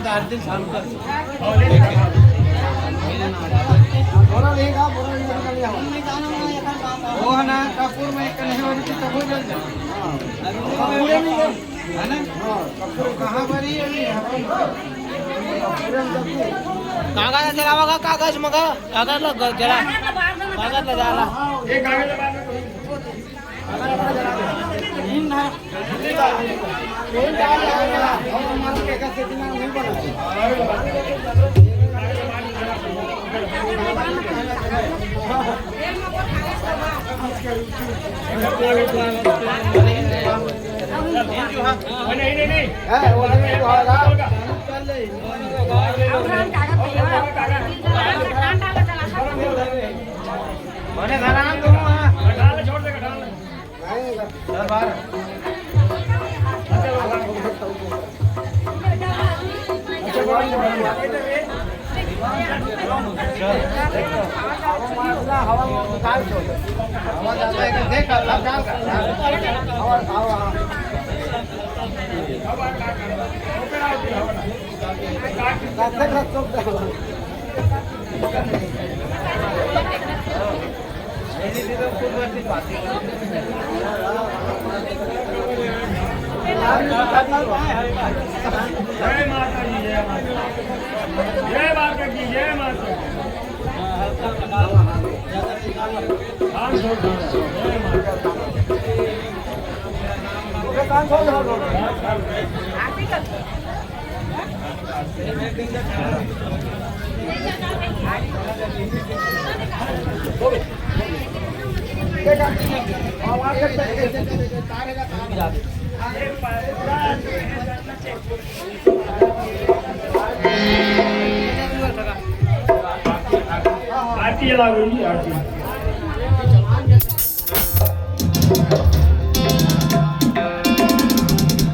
8 दिन शाम का वो है ना कपूर में एक नहीं वाली तो हो जाए है ना कपूर कहाँ पर ही है कागज जलावा कागज मगा कागज लग जला कागज लगा ला एक कागज लगा ना कोई डाल लगा और हमारे के का सेटिंग नहीं बना नहीं है वो नहीं होगा मैंने घर आना तुम डाल छोड़ दे डाल नहीं सर बाहर हवा डाल छोड़ हवा जाता है देख अब डाल हवा हवा जय माता जी जय माता की जय माता आरती लगा आरती